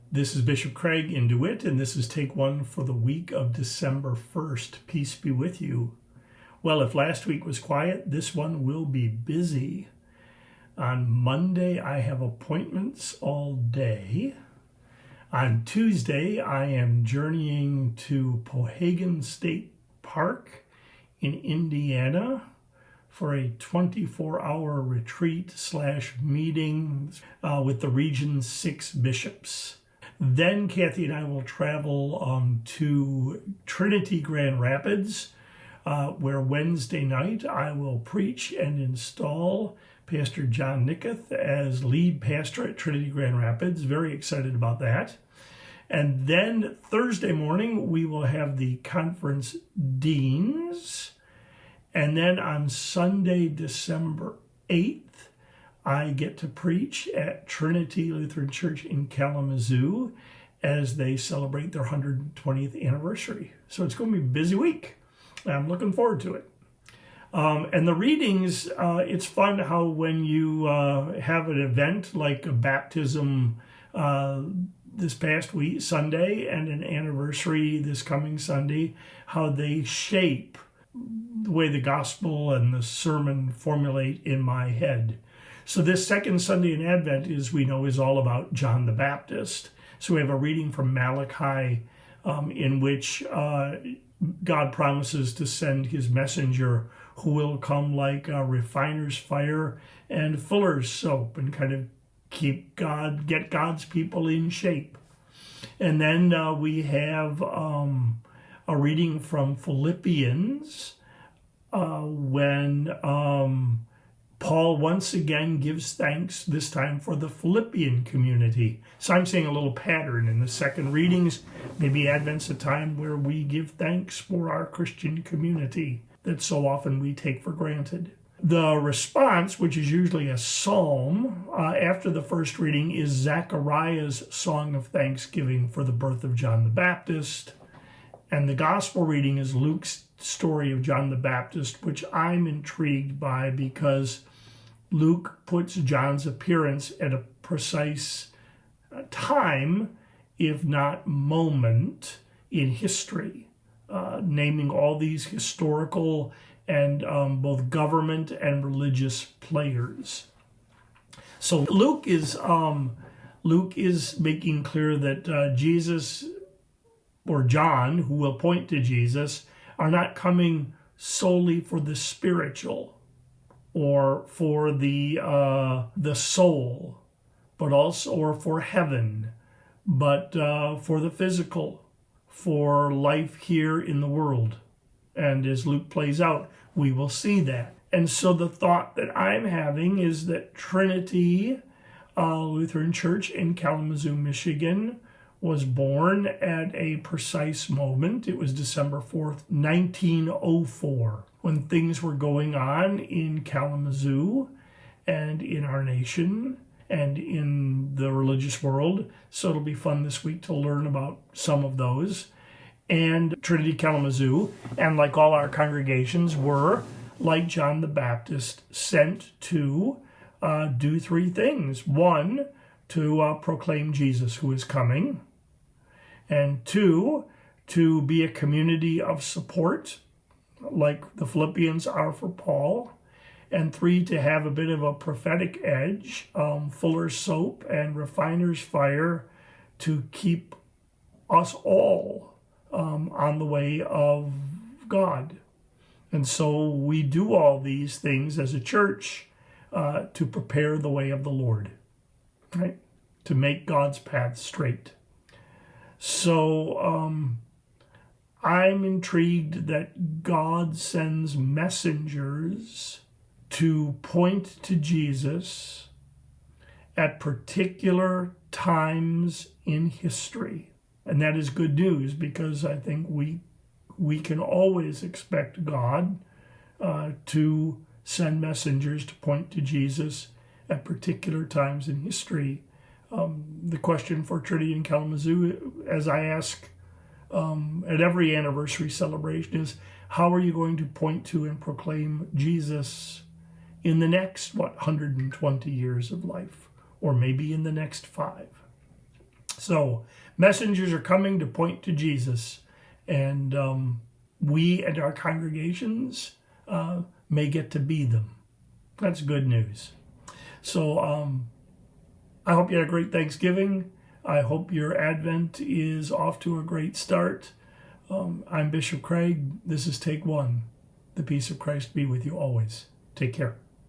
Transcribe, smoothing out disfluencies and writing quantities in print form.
This is Bishop Craig in DeWitt, and this is take one for the week of December 1st. Peace be with you. Well, if last week was quiet, this one will be busy. On Monday, I have appointments all day. On Tuesday, I am journeying to Pohagan State Park in Indiana for a 24-hour retreat / meeting with the Region 6 bishops. Then Kathy and I will travel to Trinity Grand Rapids, where Wednesday night I will preach and install Pastor John Nicketh as lead pastor at Trinity Grand Rapids. Very excited about that. And then Thursday morning we will have the conference deans. And then on Sunday, December 8th, I get to preach at Trinity Lutheran Church in Kalamazoo as they celebrate their 120th anniversary. So it's going to be a busy week. I'm looking forward to it. And the readings, it's fun how when you have an event like a baptism this past week, Sunday, and an anniversary this coming Sunday, how they shape the way the gospel and the sermon formulate in my head. So this second Sunday in Advent, as we know, is all about John the Baptist. So we have a reading from Malachi in which God promises to send his messenger who will come like a refiner's fire and fuller's soap and kind of get God's people in shape. And then we have a reading from Philippians when Paul once again gives thanks, this time for the Philippian community. So I'm seeing a little pattern in the second readings. Maybe Advent's a time where we give thanks for our Christian community that so often we take for granted. The response, which is usually a psalm, after the first reading is Zechariah's song of thanksgiving for the birth of John the Baptist. And the gospel reading is Luke's story of John the Baptist, which I'm intrigued by because Luke puts John's appearance at a precise time, if not moment, in history, naming all these historical and both government and religious players. So Luke is making clear that Jesus, or John, who will point to Jesus, are not coming solely for the spiritual or for the soul, but also, or for heaven, but for the physical, for life here in the world. And as Luke plays out, we will see that. And so the thought that I'm having is that Trinity Lutheran Church in Kalamazoo, Michigan, was born at a precise moment. It was December 4th, 1904, when things were going on in Kalamazoo and in our nation and in the religious world. So it'll be fun this week to learn about some of those. And Trinity Kalamazoo, and like all our congregations, were, like John the Baptist, sent to do three things. One, to proclaim Jesus who is coming. And two, to be a community of support, like the Philippians are for Paul. And three, to have a bit of a prophetic edge, fuller's soap and refiner's fire, to keep us all on the way of God. And so we do all these things as a church to prepare the way of the Lord, right? To make God's path straight. So I'm intrigued that God sends messengers to point to Jesus at particular times in history. And that is good news, because I think we can always expect God to send messengers to point to Jesus at particular times in history. The question for Trinity in Kalamazoo, as I ask at every anniversary celebration, is how are you going to point to and proclaim Jesus in the next, 120 years of life, or maybe in the next 5? So messengers are coming to point to Jesus, and we and our congregations may get to be them. That's good news. So I hope you had a great Thanksgiving. I hope your Advent is off to a great start. I'm Bishop Craig. This is Take One. The peace of Christ be with you always. Take care.